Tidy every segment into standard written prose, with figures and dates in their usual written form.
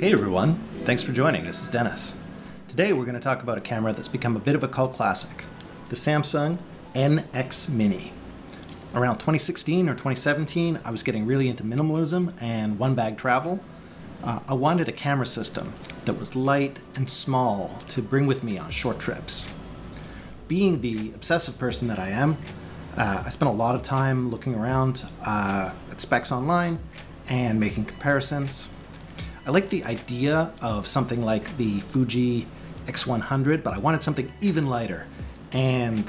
Hey everyone, thanks for joining. This is Dennis. Today we're going to talk about a camera that's become a bit of a cult classic, the Samsung NX Mini. Around 2016 or 2017, I was getting really into minimalism and one-bag travel. I wanted a camera system that was light and small to bring with me on short trips. Being the obsessive person that I am, I spent a lot of time looking around at specs online and making comparisons. I like the idea of something like the Fuji X100, but I wanted something even lighter. And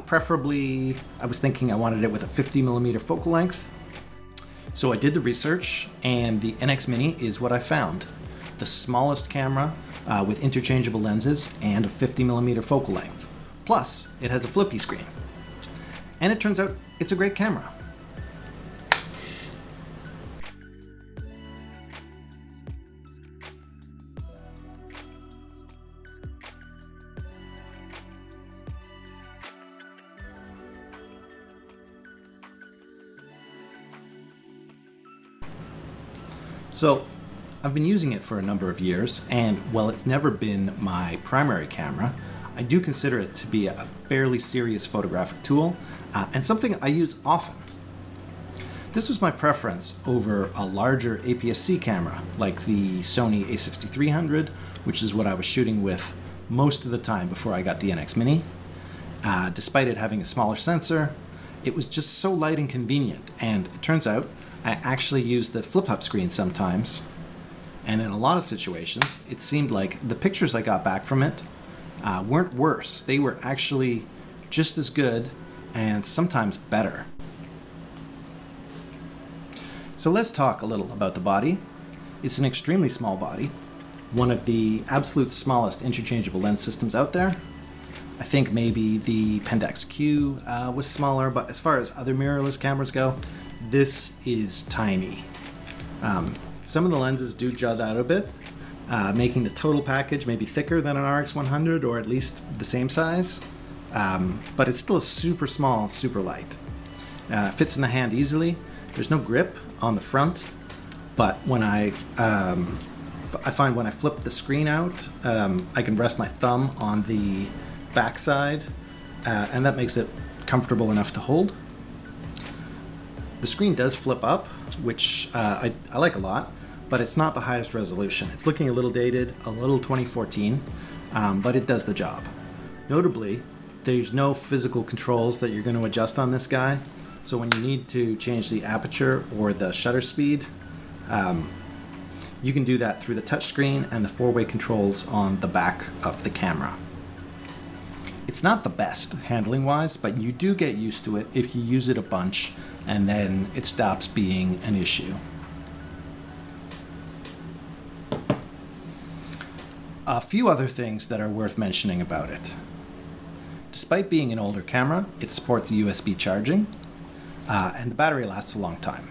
preferably, I was thinking I wanted it with a 50mm focal length. So I did the research, and the NX Mini is what I found. The smallest camera with interchangeable lenses and a 50mm focal length. Plus, it has a flippy screen. And it turns out it's a great camera. So, I've been using it for a number of years, and while it's never been my primary camera, I do consider it to be a fairly serious photographic tool, and something I use often. This was my preference over a larger APS-C camera, like the Sony a6300, which is what I was shooting with most of the time before I got the NX Mini. Despite it having a smaller sensor, it was just so light and convenient, and it turns out I actually use the flip-up screen sometimes, and in a lot of situations, it seemed like the pictures I got back from it weren't worse. They were actually just as good and sometimes better. So let's talk a little about the body. It's an extremely small body, one of the absolute smallest interchangeable lens systems out there. I think maybe the Pentax Q was smaller, but as far as other mirrorless cameras go, this is tiny. Some of the lenses do jut out a bit, making the total package maybe thicker than an RX100 or at least the same size, but it's still super small, super light. Fits in the hand easily. There's no grip on the front, but when I find when I flip the screen out, I can rest my thumb on the back side, and that makes it comfortable enough to hold. The screen does flip up, which I like a lot, but it's not the highest resolution. It's looking a little dated, a little 2014, but it does the job. Notably, there's no physical controls that you're going to adjust on this guy, so when you need to change the aperture or the shutter speed, you can do that through the touchscreen and the four-way controls on the back of the camera. It's not the best handling-wise, but you do get used to it if you use it a bunch, and then it stops being an issue. A few other things that are worth mentioning about it. Despite being an older camera, it supports USB charging, and the battery lasts a long time.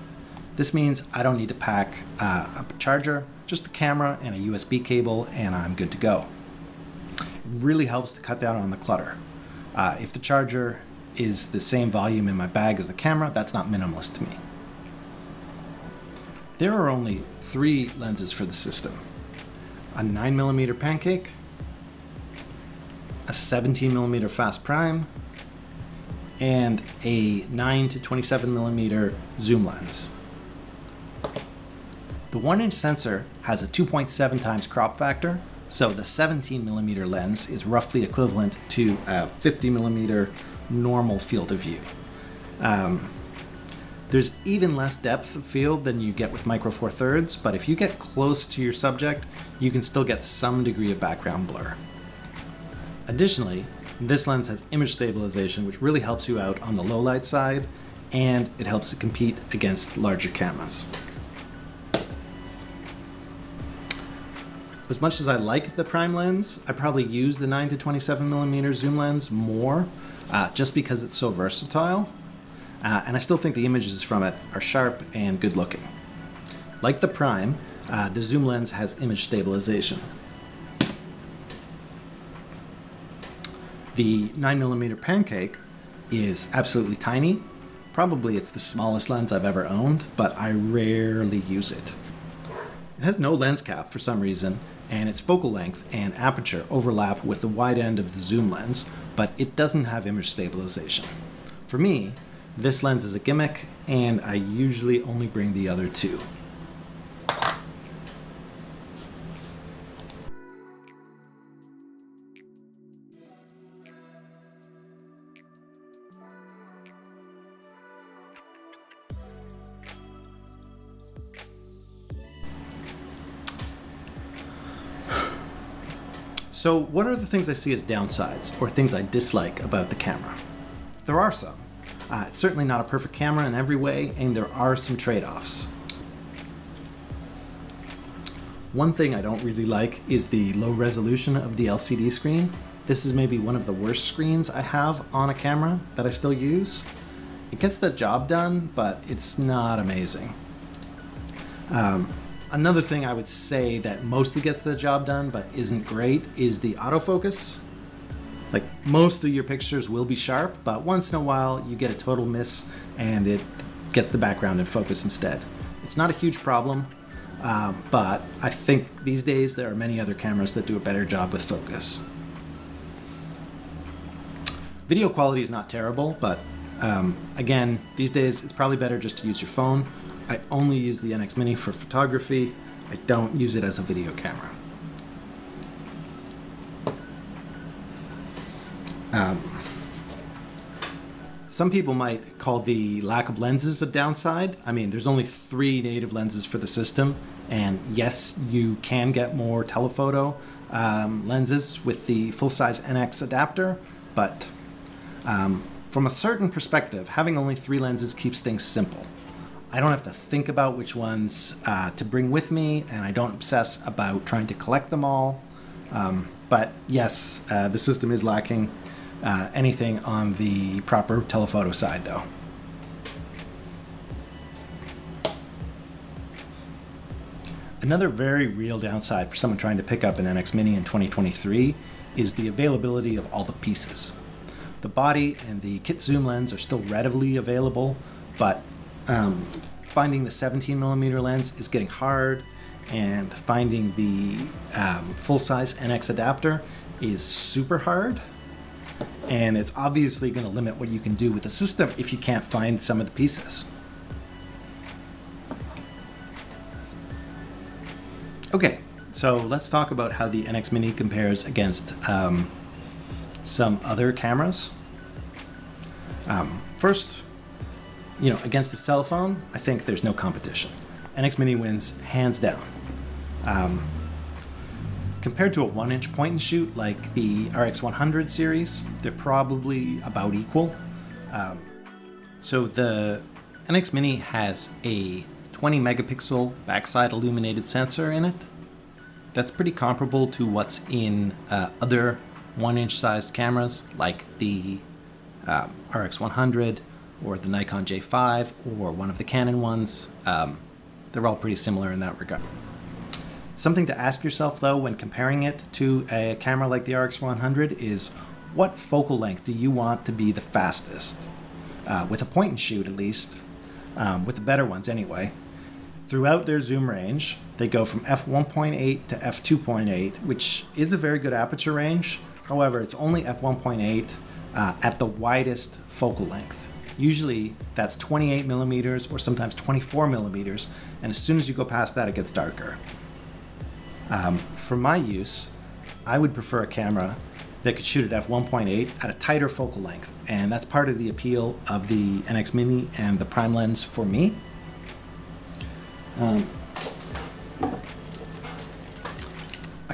This means I don't need to pack a charger, just the camera and a USB cable, and I'm good to go. It really helps to cut down on the clutter. If the charger is the same volume in my bag as the camera, that's not minimalist to me. There are only 3 lenses for the system. A 9mm pancake, a 17mm fast prime, and a 9 to 27mm zoom lens. The 1-inch sensor has a 2.7 times crop factor, so the 17mm lens is roughly equivalent to a 50mm normal field of view. There's even less depth of field than you get with Micro Four Thirds, but if you get close to your subject, you can still get some degree of background blur. Additionally, this lens has image stabilization, which really helps you out on the low light side, and it helps it compete against larger cameras. As much as I like the prime lens, I probably use the 9 to 27mm zoom lens more, just because it's so versatile. And I still think the images from it are sharp and good looking. Like the prime, the zoom lens has image stabilization. The 9mm pancake is absolutely tiny. Probably it's the smallest lens I've ever owned, but I rarely use it. It has no lens cap for some reason, and its focal length and aperture overlap with the wide end of the zoom lens, but it doesn't have image stabilization. For me, this lens is a gimmick, and I usually only bring the other two. So what are the things I see as downsides, or things I dislike about the camera? There are some. It's certainly not a perfect camera in every way, and there are some trade-offs. One thing I don't really like is the low resolution of the LCD screen. This is maybe one of the worst screens I have on a camera that I still use. It gets the job done, but it's not amazing. Another thing I would say that mostly gets the job done but isn't great is the autofocus. Like, most of your pictures will be sharp, but once in a while you get a total miss and it gets the background in focus instead. It's not a huge problem, but I think these days there are many other cameras that do a better job with focus. Video quality is not terrible, but again, these days it's probably better just to use your phone. I only use the NX Mini for photography. I don't use it as a video camera. Some people might call the lack of lenses a downside. I mean, there's only 3 native lenses for the system, and yes, you can get more telephoto lenses with the full-size NX adapter, but from a certain perspective, having only 3 lenses keeps things simple. I don't have to think about which ones to bring with me, and I don't obsess about trying to collect them all. But yes, the system is lacking anything on the proper telephoto side, though. Another very real downside for someone trying to pick up an NX Mini in 2023 is the availability of all the pieces. The body and the kit zoom lens are still readily available, but finding the 17mm lens is getting hard, and finding the full-size NX adapter is super hard, and it's obviously going to limit what you can do with the system if you can't find some of the pieces. Okay, so let's talk about how the NX Mini compares against some other cameras. First, against a cell phone, I think there's no competition. NX Mini wins hands down. Compared to a 1-inch point and shoot like the RX100 series, they're probably about equal. So the NX Mini has a 20 megapixel backside illuminated sensor in it. That's pretty comparable to what's in other 1-inch sized cameras like the RX100 or the Nikon J5 or one of the Canon ones. They're all pretty similar in that regard. Something to ask yourself, though, when comparing it to a camera like the RX100 is, what focal length do you want to be the fastest? With a point and shoot, at least, with the better ones anyway. Throughout their zoom range, they go from f1.8 to f2.8, which is a very good aperture range. However, it's only f1.8 at the widest focal length. Usually that's 28 millimeters or sometimes 24 millimeters, and as soon as you go past that, it gets darker. For my use, I would prefer a camera that could shoot at f1.8 at a tighter focal length, and that's part of the appeal of the NX Mini and the prime lens for me. A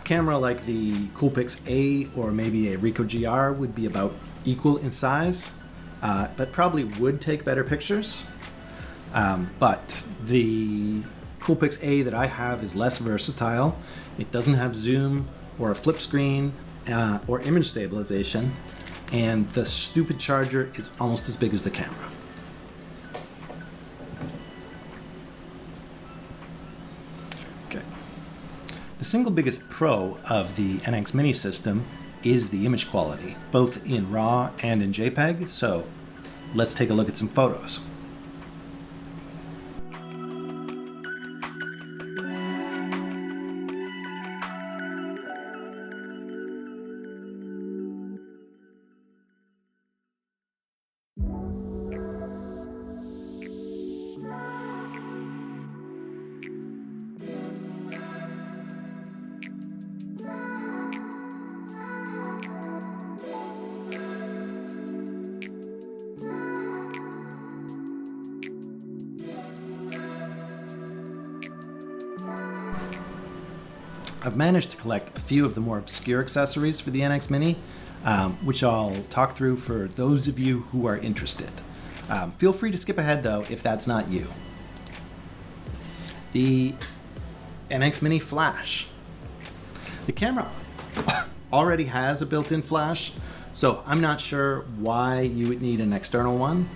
camera like the Coolpix A or maybe a Ricoh GR would be about equal in size, but probably would take better pictures. But the Coolpix A that I have is less versatile. It doesn't have zoom or a flip screen or image stabilization, and the stupid charger is almost as big as the camera. Okay. The single biggest pro of the NX Mini system is the image quality, both in RAW and in JPEG, so let's take a look at some photos. I've managed to collect a few of the more obscure accessories for the NX Mini, which I'll talk through for those of you who are interested. Feel free to skip ahead though if that's not you. The NX Mini Flash. The camera already has a built-in flash, so I'm not sure why you would need an external one.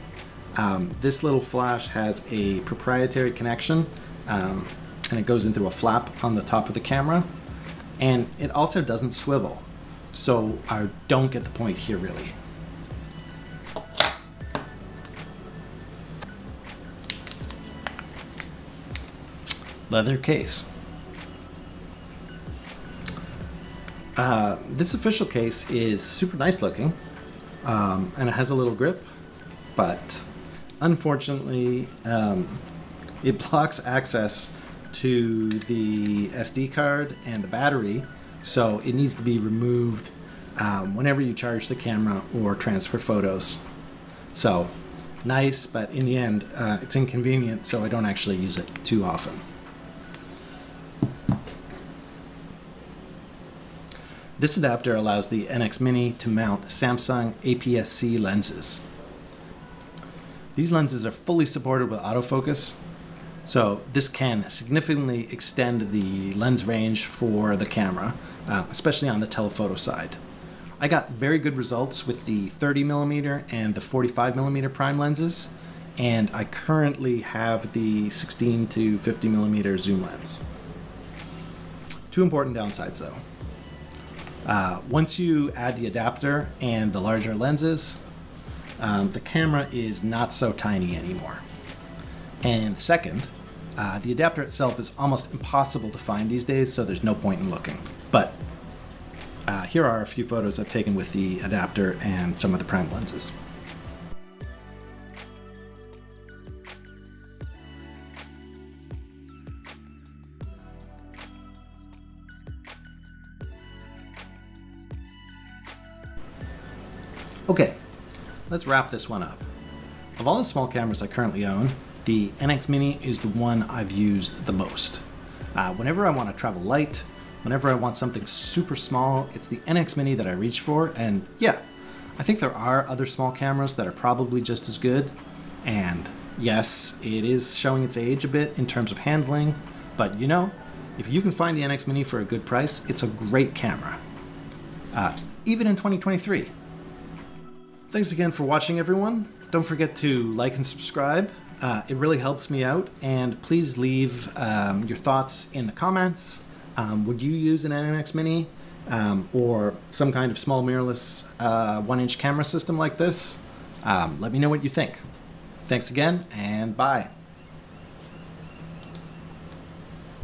This little flash has a proprietary connection, and it goes into a flap on the top of the camera, and it also doesn't swivel, so I don't get the point here really. Leather case. This official case is super nice looking, and it has a little grip, but unfortunately it blocks access to the SD card and the battery, so it needs to be removed whenever you charge the camera or transfer photos. So nice, but in the end it's inconvenient, so I don't actually use it too often. This adapter allows the NX Mini to mount Samsung APS-C lenses. These lenses are fully supported with autofocus, so this can significantly extend the lens range for the camera, especially on the telephoto side. I got very good results with the 30mm and the 45mm prime lenses, and I currently have the 16 to 50mm zoom lens. Two important downsides though. Once you add the adapter and the larger lenses, the camera is not so tiny anymore. And second, the adapter itself is almost impossible to find these days, so there's no point in looking. But here are a few photos I've taken with the adapter and some of the prime lenses. Okay, let's wrap this one up. Of all the small cameras I currently own, the NX Mini is the one I've used the most. Whenever I want to travel light, whenever I want something super small, it's the NX Mini that I reach for, and yeah, I think there are other small cameras that are probably just as good, and yes, it is showing its age a bit in terms of handling, but you know, if you can find the NX Mini for a good price, it's a great camera. Even in 2023. Thanks again for watching, everyone. Don't forget to like and subscribe. It really helps me out, and please leave your thoughts in the comments. Would you use an NX Mini or some kind of small mirrorless 1-inch camera system like this? Let me know what you think. Thanks again, and bye.